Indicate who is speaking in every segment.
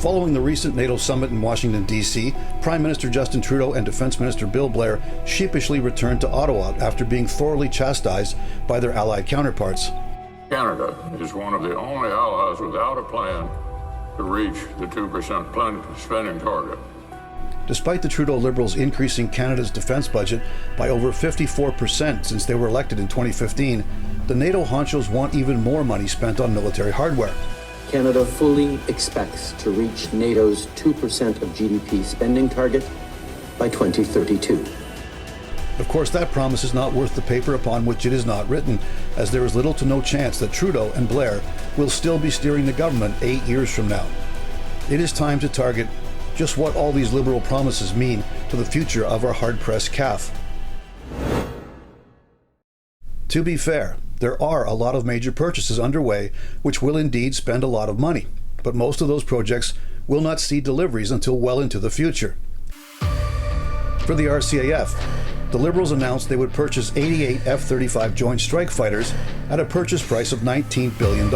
Speaker 1: Following the recent NATO summit in Washington, D.C., Prime Minister Justin Trudeau and Defense Minister Bill Blair sheepishly returned to Ottawa after being thoroughly chastised by their allied counterparts.
Speaker 2: Canada is one of the only allies without a plan to reach the 2% spending target.
Speaker 1: Despite the Trudeau Liberals increasing Canada's defense budget by over 54% since they were elected in 2015, the NATO honchos want even more money spent on military hardware.
Speaker 3: Canada fully expects to reach NATO's 2% of GDP spending target by 2032.
Speaker 1: Of course, that promise is not worth the paper upon which it is not written, as there is little to no chance that Trudeau and Blair will still be steering the government 8 years from now. It is time to target just what all these Liberal promises mean to the future of our hard-pressed CAF. To be fair, there are a lot of major purchases underway which will indeed spend a lot of money, but most of those projects will not see deliveries until well into the future. For the RCAF, the Liberals announced they would purchase 88 F-35 Joint Strike Fighters at a purchase price of $19 billion.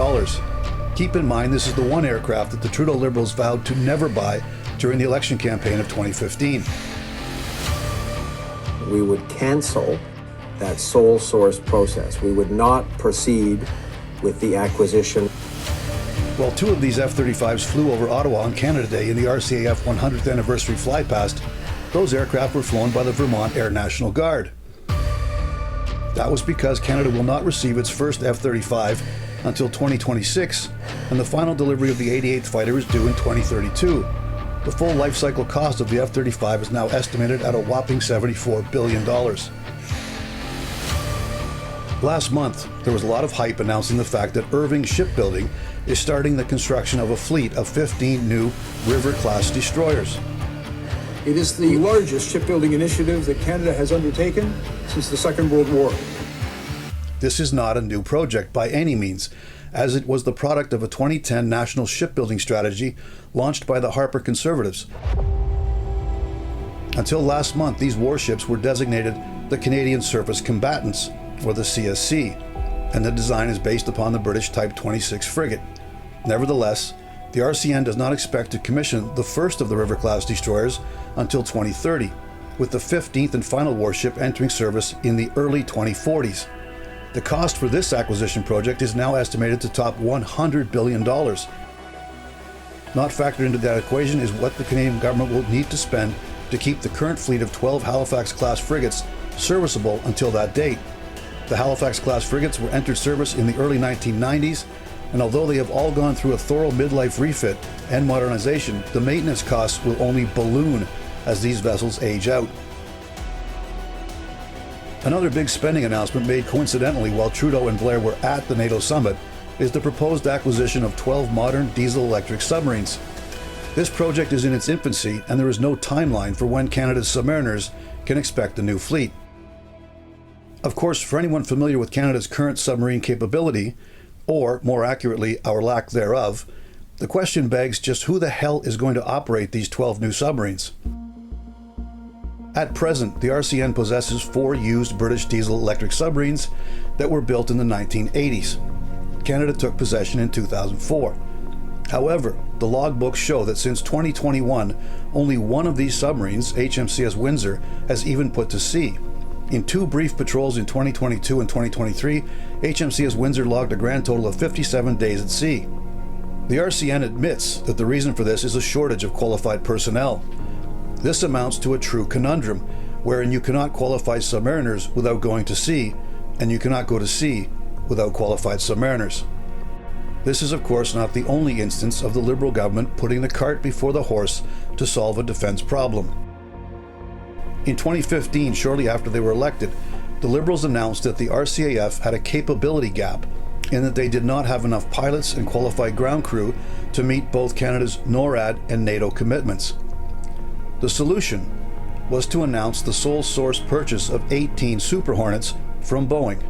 Speaker 1: Keep in mind this is the one aircraft that the Trudeau Liberals vowed to never buy during the election campaign of 2015.
Speaker 3: We would cancel that sole source process. We would not proceed with the acquisition.
Speaker 1: While two of these F-35s flew over Ottawa on Canada Day in the RCAF 100th anniversary flypast, those aircraft were flown by the Vermont Air National Guard. That was because Canada will not receive its first F-35 until 2026, and the final delivery of the 88th fighter is due in 2032. The full life cycle cost of the F-35 is now estimated at a whopping $74 billion. Last month, there was a lot of hype announcing the fact that Irving Shipbuilding is starting the construction of a fleet of 15 new River-class destroyers.
Speaker 4: It is the largest shipbuilding initiative that Canada has undertaken since the Second World War.
Speaker 1: This is not a new project by any means, as it was the product of a 2010 national shipbuilding strategy launched by the Harper Conservatives. Until last month, these warships were designated the Canadian Surface Combatants, or the CSC, and the design is based upon the British Type 26 frigate. Nevertheless, the RCN does not expect to commission the first of the River-class destroyers until 2030, with the 15th and final warship entering service in the early 2040s. The cost for this acquisition project is now estimated to top $100 billion. Not factored into that equation is what the Canadian government will need to spend to keep the current fleet of 12 Halifax-class frigates serviceable until that date. The Halifax-class frigates were entered service in the early 1990s, and although they have all gone through a thorough midlife refit and modernization, the maintenance costs will only balloon as these vessels age out. Another big spending announcement made coincidentally while Trudeau and Blair were at the NATO summit is the proposed acquisition of 12 modern diesel-electric submarines. This project is in its infancy, and there is no timeline for when Canada's submariners can expect the new fleet. Of course, for anyone familiar with Canada's current submarine capability, or more accurately, our lack thereof, the question begs just who the hell is going to operate these 12 new submarines? At present, the RCN possesses 4 used British diesel-electric submarines that were built in the 1980s. Canada took possession in 2004. However, the logbooks show that since 2021, only one of these submarines, HMCS Windsor, has even put to sea. In 2 brief patrols in 2022 and 2023, HMCS Windsor logged a grand total of 57 days at sea. The RCN admits that the reason for this is a shortage of qualified personnel. This amounts to a true conundrum, wherein you cannot qualify submariners without going to sea, and you cannot go to sea without qualified submariners. This is of course not the only instance of the Liberal government putting the cart before the horse to solve a defense problem. In 2015, shortly after they were elected, the Liberals announced that the RCAF had a capability gap in that they did not have enough pilots and qualified ground crew to meet both Canada's NORAD and NATO commitments. The solution was to announce the sole source purchase of 18 Super Hornets from Boeing.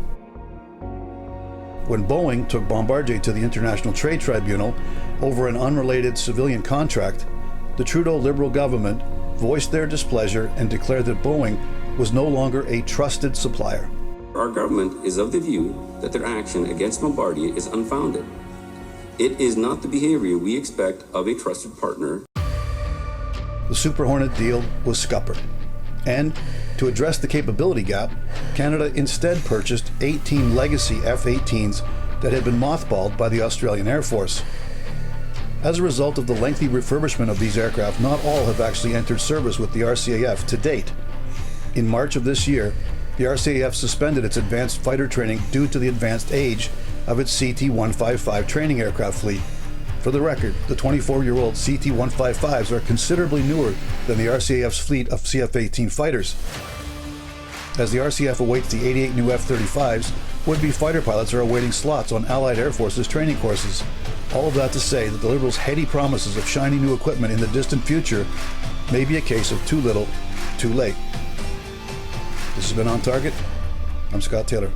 Speaker 1: When Boeing took Bombardier to the International Trade Tribunal over an unrelated civilian contract, the Trudeau Liberal government voiced their displeasure and declared that Boeing was no longer a trusted supplier.
Speaker 5: Our government is of the view that their action against Bombardier is unfounded. It is not the behavior we expect of a trusted partner.
Speaker 1: The Super Hornet deal was scuppered. And to address the capability gap, Canada instead purchased 18 legacy F-18s that had been mothballed by the Australian Air Force. As a result of the lengthy refurbishment of these aircraft, not all have actually entered service with the RCAF to date. In March of this year, the RCAF suspended its advanced fighter training due to the advanced age of its CT-155 training aircraft fleet. For the record, the 24-year-old CT-155s are considerably newer than the RCAF's fleet of CF-18 fighters. As the RCAF awaits the 88 new F-35s, would-be fighter pilots are awaiting slots on Allied Air Force's training courses. All of that to say that the Liberals' heady promises of shiny new equipment in the distant future may be a case of too little, too late. This has been On Target. I'm Scott Taylor.